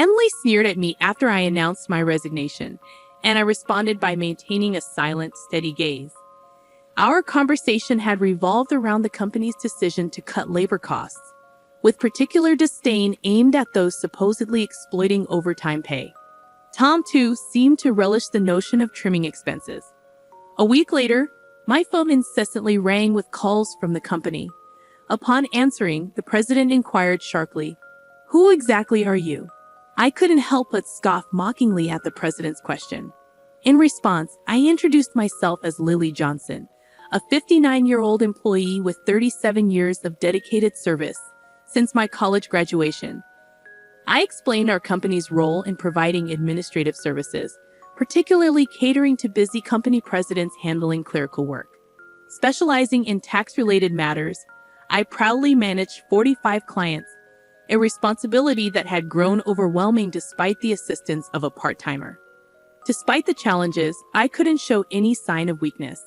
Emily sneered at me after I announced my resignation, and I responded by maintaining a silent, steady gaze. Our conversation had revolved around the company's decision to cut labor costs, with particular disdain aimed at those supposedly exploiting overtime pay. Tom, too, seemed to relish the notion of trimming expenses. A week later, my phone incessantly rang with calls from the company. Upon answering, the president inquired sharply, "Who exactly are you?" I couldn't help but scoff mockingly at the president's question. In response, I introduced myself as Lily Johnson, a 59-year-old employee with 37 years of dedicated service since my college graduation. I explained our company's role in providing administrative services, particularly catering to busy company presidents handling clerical work. Specializing in tax-related matters, I proudly managed 45 clients, a responsibility that had grown overwhelming despite the assistance of a part-timer. Despite the challenges, I couldn't show any sign of weakness.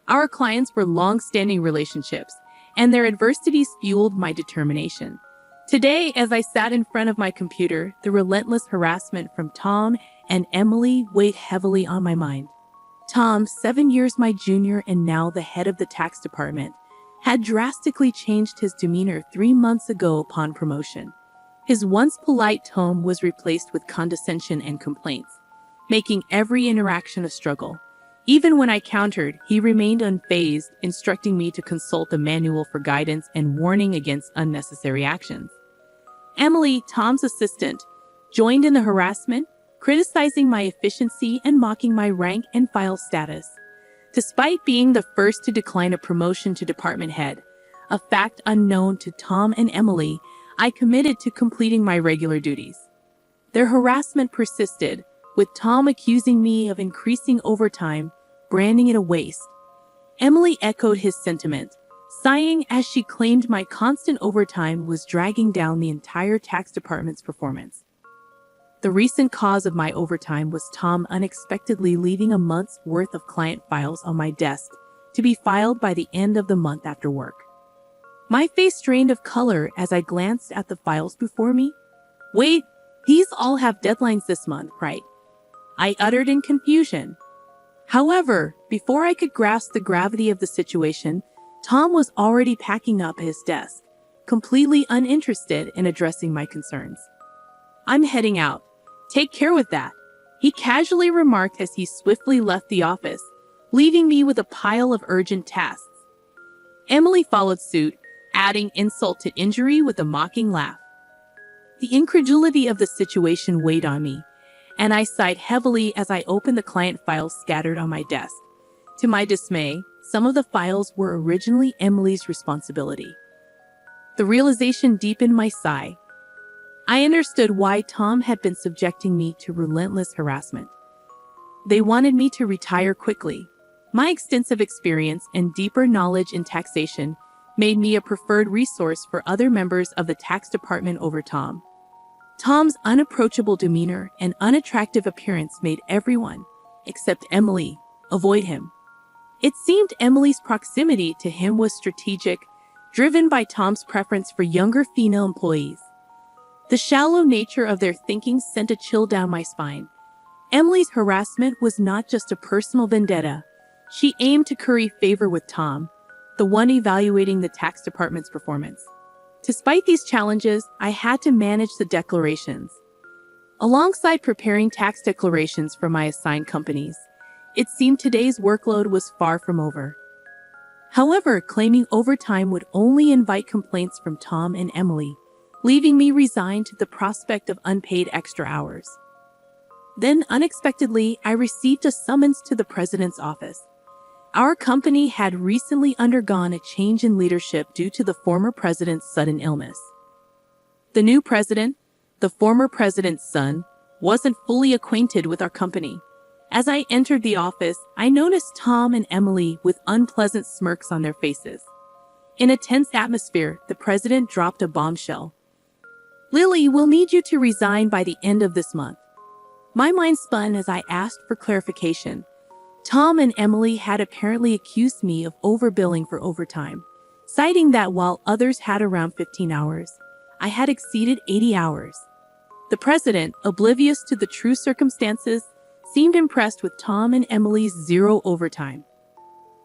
Our clients were long-standing relationships, and their adversities fueled my determination. Today, as I sat in front of my computer, the relentless harassment from Tom and Emily weighed heavily on my mind. Tom, 7 years my junior and now the head of the tax department, had drastically changed his demeanor 3 months ago upon promotion. His once polite tone was replaced with condescension and complaints, making every interaction a struggle. Even when I countered, he remained unfazed, instructing me to consult a manual for guidance and warning against unnecessary actions. Emily, Tom's assistant, joined in the harassment, criticizing my efficiency and mocking my rank and file status. Despite being the first to decline a promotion to department head, a fact unknown to Tom and Emily, I committed to completing my regular duties. Their harassment persisted, with Tom accusing me of increasing overtime, branding it a waste. Emily echoed his sentiment, sighing as she claimed my constant overtime was dragging down the entire tax department's performance. The recent cause of my overtime was Tom unexpectedly leaving a month's worth of client files on my desk to be filed by the end of the month after work. My face drained of color as I glanced at the files before me. "Wait, these all have deadlines this month, right?" I uttered in confusion. However, before I could grasp the gravity of the situation, Tom was already packing up his desk, completely uninterested in addressing my concerns. "I'm heading out. Take care with that," he casually remarked as he swiftly left the office, leaving me with a pile of urgent tasks. Emily followed suit, adding insult to injury with a mocking laugh. The incredulity of the situation weighed on me, and I sighed heavily as I opened the client files scattered on my desk. To my dismay, some of the files were originally Emily's responsibility. The realization deepened my sigh. I understood why Tom had been subjecting me to relentless harassment. They wanted me to retire quickly. My extensive experience and deeper knowledge in taxation made me a preferred resource for other members of the tax department over Tom. Tom's unapproachable demeanor and unattractive appearance made everyone, except Emily, avoid him. It seemed Emily's proximity to him was strategic, driven by Tom's preference for younger female employees. The shallow nature of their thinking sent a chill down my spine. Emily's harassment was not just a personal vendetta. She aimed to curry favor with Tom, the one evaluating the tax department's performance. Despite these challenges, I had to manage the declarations. Alongside preparing tax declarations for my assigned companies, it seemed today's workload was far from over. However, claiming overtime would only invite complaints from Tom and Emily, leaving me resigned to the prospect of unpaid extra hours. Then, unexpectedly, I received a summons to the president's office. Our company had recently undergone a change in leadership due to the former president's sudden illness. The new president, the former president's son, wasn't fully acquainted with our company. As I entered the office, I noticed Tom and Emily with unpleasant smirks on their faces. In a tense atmosphere, the president dropped a bombshell. "Lily, we'll need you to resign by the end of this month." My mind spun as I asked for clarification. Tom and Emily had apparently accused me of overbilling for overtime, citing that while others had around 15 hours, I had exceeded 80 hours. The president, oblivious to the true circumstances, seemed impressed with Tom and Emily's zero overtime.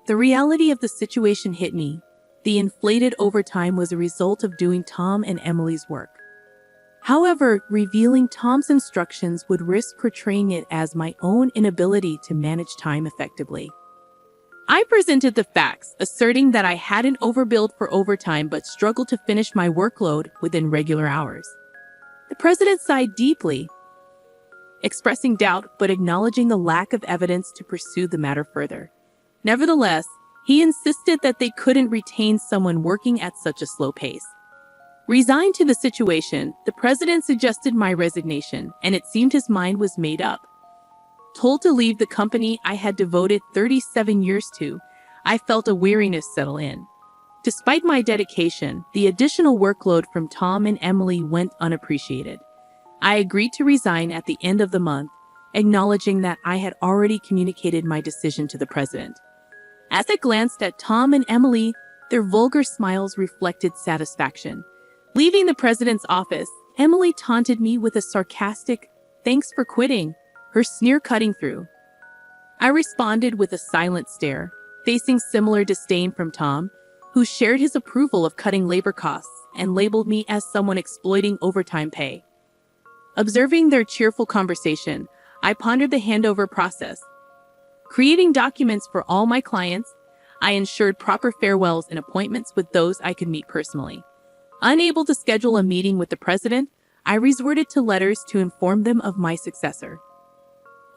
The reality of the situation hit me. The inflated overtime was a result of doing Tom and Emily's work. However, revealing Tom's instructions would risk portraying it as my own inability to manage time effectively. I presented the facts, asserting that I hadn't overbilled for overtime but struggled to finish my workload within regular hours. The president sighed deeply, expressing doubt but acknowledging the lack of evidence to pursue the matter further. Nevertheless, he insisted that they couldn't retain someone working at such a slow pace. Resigned to the situation, the president suggested my resignation, and it seemed his mind was made up. Told to leave the company I had devoted 37 years to, I felt a weariness settle in. Despite my dedication, the additional workload from Tom and Emily went unappreciated. I agreed to resign at the end of the month, acknowledging that I had already communicated my decision to the president. As I glanced at Tom and Emily, their vulgar smiles reflected satisfaction. Leaving the president's office, Emily taunted me with a sarcastic, "Thanks for quitting," her sneer cutting through. I responded with a silent stare, facing similar disdain from Tom, who shared his approval of cutting labor costs and labeled me as someone exploiting overtime pay. Observing their cheerful conversation, I pondered the handover process. Creating documents for all my clients, I ensured proper farewells and appointments with those I could meet personally. Unable to schedule a meeting with the president, I resorted to letters to inform them of my successor.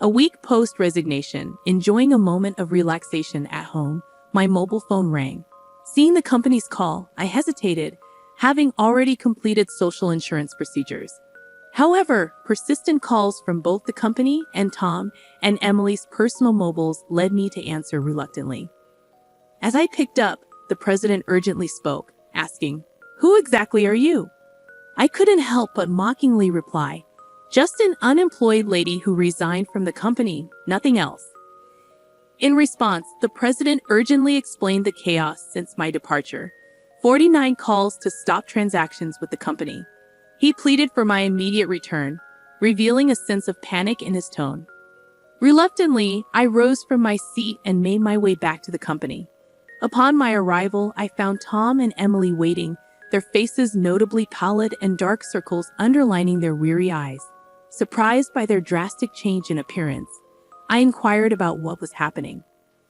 A week post-resignation, enjoying a moment of relaxation at home, my mobile phone rang. Seeing the company's call, I hesitated, having already completed social insurance procedures. However, persistent calls from both the company and Tom and Emily's personal mobiles led me to answer reluctantly. As I picked up, the president urgently spoke, asking, "Who exactly are you?" I couldn't help but mockingly reply, "Just an unemployed lady who resigned from the company, nothing else." In response, the president urgently explained the chaos since my departure. 49 calls to stop transactions with the company. He pleaded for my immediate return, revealing a sense of panic in his tone. Reluctantly, I rose from my seat and made my way back to the company. Upon my arrival, I found Tom and Emily waiting, their faces notably pallid and dark circles underlining their weary eyes. Surprised by their drastic change in appearance, I inquired about what was happening.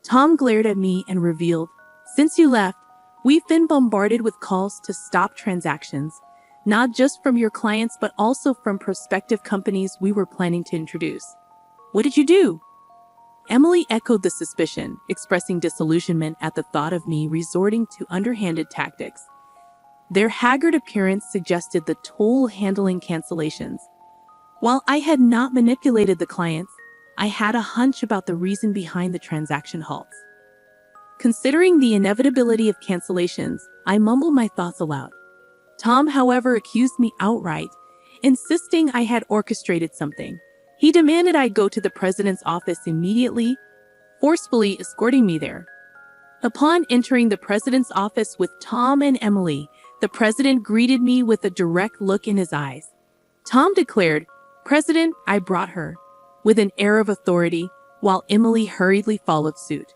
Tom glared at me and revealed, "Since you left, we've been bombarded with calls to stop transactions, not just from your clients but also from prospective companies we were planning to introduce." "What did you do?" Emily echoed the suspicion, expressing disillusionment at the thought of me resorting to underhanded tactics. Their haggard appearance suggested the toll handling cancellations. While I had not manipulated the clients, I had a hunch about the reason behind the transaction halts. Considering the inevitability of cancellations, I mumbled my thoughts aloud. Tom, however, accused me outright, insisting I had orchestrated something. He demanded I go to the president's office immediately, forcefully escorting me there. Upon entering the president's office with Tom and Emily, the president greeted me with a direct look in his eyes. Tom declared, "President, I brought her," with an air of authority, while Emily hurriedly followed suit.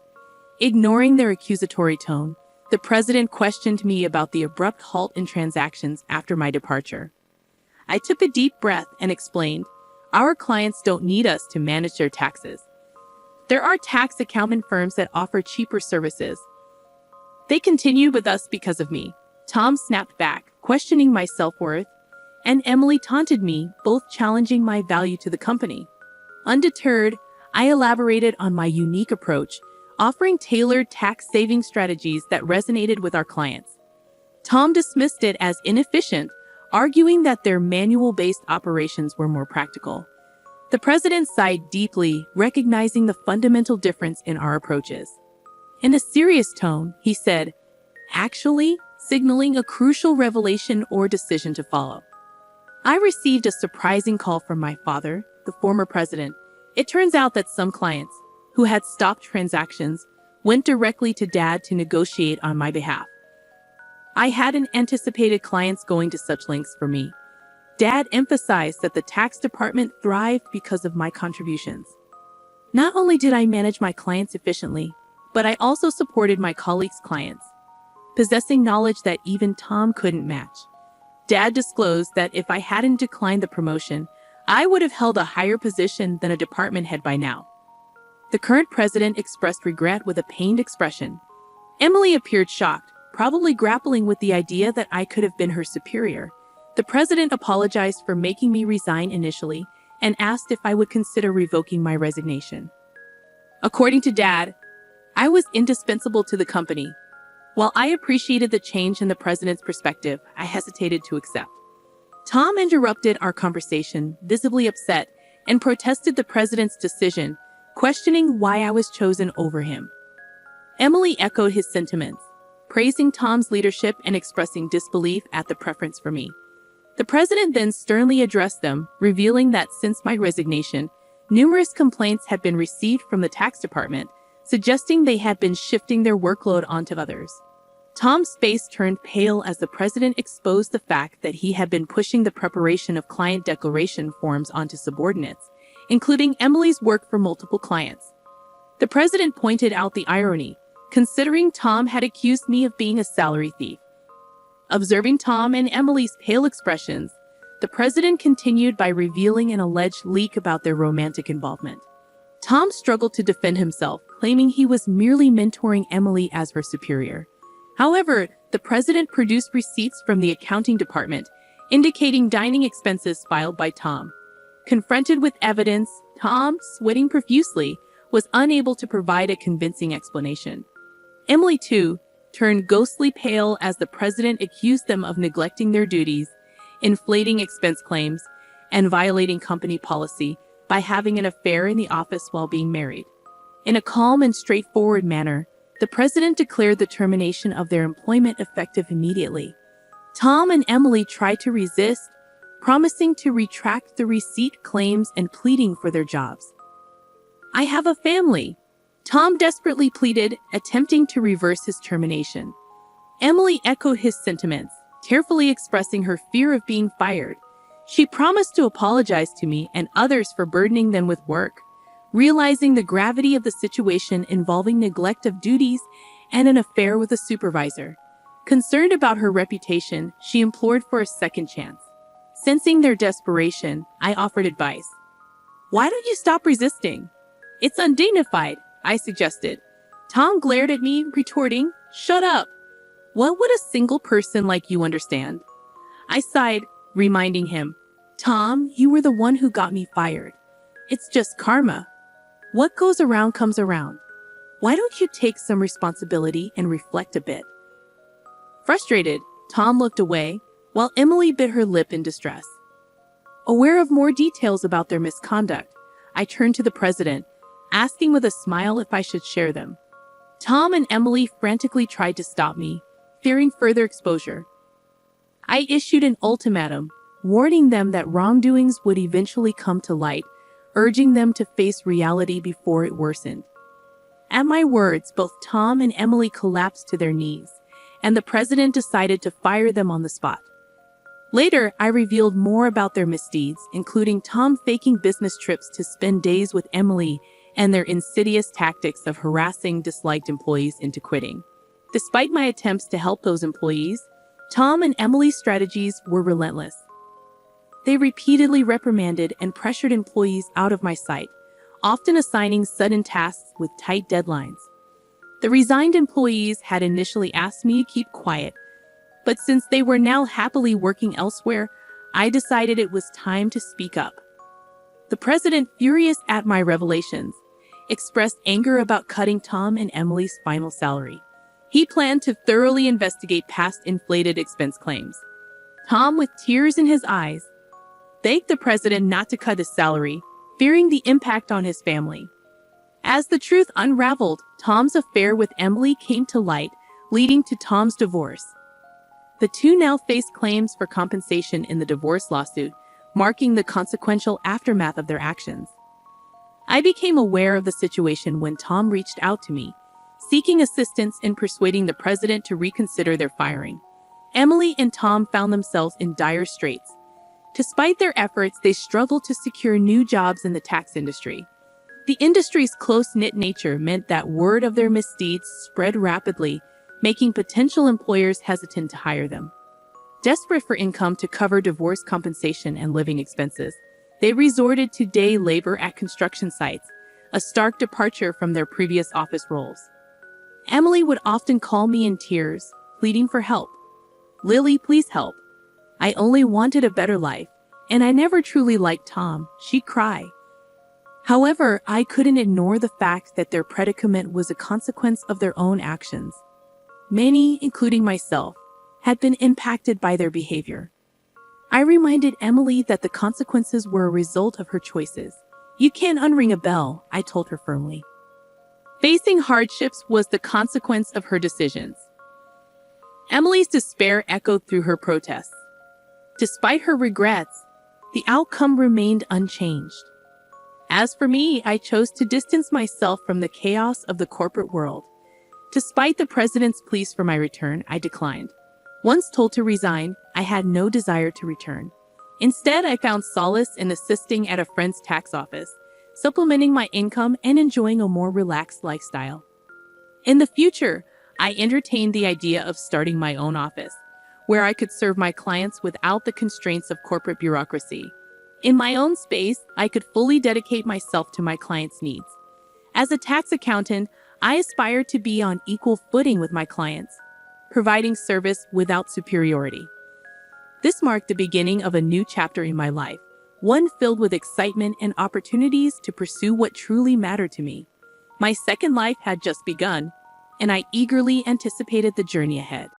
Ignoring their accusatory tone, the president questioned me about the abrupt halt in transactions after my departure. I took a deep breath and explained, "Our clients don't need us to manage their taxes. There are tax accounting firms that offer cheaper services. They continue with us because of me." Tom snapped back, questioning my self-worth, and Emily taunted me, both challenging my value to the company. Undeterred, I elaborated on my unique approach, offering tailored tax-saving strategies that resonated with our clients. Tom dismissed it as inefficient, arguing that their manual-based operations were more practical. The president sighed deeply, recognizing the fundamental difference in our approaches. In a serious tone, he said, "Actually," signaling a crucial revelation or decision to follow. I received a surprising call from my father, the former president. It turns out that some clients, who had stopped transactions, went directly to Dad to negotiate on my behalf. I hadn't anticipated clients going to such lengths for me. Dad emphasized that the tax department thrived because of my contributions. Not only did I manage my clients efficiently, but I also supported my colleagues' clients, possessing knowledge that even Tom couldn't match. Dad disclosed that if I hadn't declined the promotion, I would have held a higher position than a department head by now. The current president expressed regret with a pained expression. Emily appeared shocked, probably grappling with the idea that I could have been her superior. The president apologized for making me resign initially and asked if I would consider revoking my resignation. According to Dad, I was indispensable to the company. While I appreciated the change in the president's perspective, I hesitated to accept. Tom interrupted our conversation, visibly upset, and protested the president's decision, questioning why I was chosen over him. Emily echoed his sentiments, praising Tom's leadership and expressing disbelief at the preference for me. The president then sternly addressed them, revealing that since my resignation, numerous complaints had been received from the tax department, suggesting they had been shifting their workload onto others. Tom's face turned pale as the president exposed the fact that he had been pushing the preparation of client declaration forms onto subordinates, including Emily's work for multiple clients. The president pointed out the irony, considering Tom had accused me of being a salary thief. Observing Tom and Emily's pale expressions, the president continued by revealing an alleged leak about their romantic involvement. Tom struggled to defend himself, claiming he was merely mentoring Emily as her superior. However, the president produced receipts from the accounting department, indicating dining expenses filed by Tom. Confronted with evidence, Tom, sweating profusely, was unable to provide a convincing explanation. Emily, too, turned ghostly pale as the president accused them of neglecting their duties, inflating expense claims, and violating company policy by having an affair in the office while being married. In a calm and straightforward manner, the president declared the termination of their employment effective immediately. Tom and Emily tried to resist, promising to retract the receipt claims and pleading for their jobs. "I have a family," Tom desperately pleaded, attempting to reverse his termination. Emily echoed his sentiments, tearfully expressing her fear of being fired. She promised to apologize to me and others for burdening them with work, realizing the gravity of the situation involving neglect of duties and an affair with a supervisor. Concerned about her reputation, she implored for a second chance. Sensing their desperation, I offered advice. "Why don't you stop resisting? It's undignified," I suggested. Tom glared at me, retorting, "Shut up. What would a single person like you understand?" I sighed, reminding him, "Tom, you were the one who got me fired. It's just karma. What goes around comes around. Why don't you take some responsibility and reflect a bit?" Frustrated, Tom looked away, while Emily bit her lip in distress. Aware of more details about their misconduct, I turned to the president, asking with a smile if I should share them. Tom and Emily frantically tried to stop me, fearing further exposure. I issued an ultimatum, warning them that wrongdoings would eventually come to light, urging them to face reality before it worsened. At my words, both Tom and Emily collapsed to their knees, and the president decided to fire them on the spot. Later, I revealed more about their misdeeds, including Tom faking business trips to spend days with Emily and their insidious tactics of harassing disliked employees into quitting. Despite my attempts to help those employees, Tom and Emily's strategies were relentless. They repeatedly reprimanded and pressured employees out of my sight, often assigning sudden tasks with tight deadlines. The resigned employees had initially asked me to keep quiet, but since they were now happily working elsewhere, I decided it was time to speak up. The president, furious at my revelations, expressed anger about cutting Tom and Emily's final salary. He planned to thoroughly investigate past inflated expense claims. Tom, with tears in his eyes, begged the president not to cut his salary, fearing the impact on his family. As the truth unraveled, Tom's affair with Emily came to light, leading to Tom's divorce. The two now faced claims for compensation in the divorce lawsuit, marking the consequential aftermath of their actions. I became aware of the situation when Tom reached out to me, seeking assistance in persuading the president to reconsider their firing. Emily and Tom found themselves in dire straits, Despite their efforts, they struggled to secure new jobs in the tax industry. The industry's close-knit nature meant that word of their misdeeds spread rapidly, making potential employers hesitant to hire them. Desperate for income to cover divorce compensation and living expenses, they resorted to day labor at construction sites, a stark departure from their previous office roles. Emily would often call me in tears, pleading for help. "Lily, please help. I only wanted a better life, and I never truly liked Tom," she'd cry. However, I couldn't ignore the fact that their predicament was a consequence of their own actions. Many, including myself, had been impacted by their behavior. I reminded Emily that the consequences were a result of her choices. "You can't unring a bell," I told her firmly. Facing hardships was the consequence of her decisions. Emily's despair echoed through her protests. Despite her regrets, the outcome remained unchanged. As for me, I chose to distance myself from the chaos of the corporate world. Despite the president's pleas for my return, I declined. Once told to resign, I had no desire to return. Instead, I found solace in assisting at a friend's tax office, supplementing my income and enjoying a more relaxed lifestyle. In the future, I entertained the idea of starting my own office, where I could serve my clients without the constraints of corporate bureaucracy. In my own space, I could fully dedicate myself to my clients' needs. As a tax accountant, I aspired to be on equal footing with my clients, providing service without superiority. This marked the beginning of a new chapter in my life, one filled with excitement and opportunities to pursue what truly mattered to me. My second life had just begun, and I eagerly anticipated the journey ahead.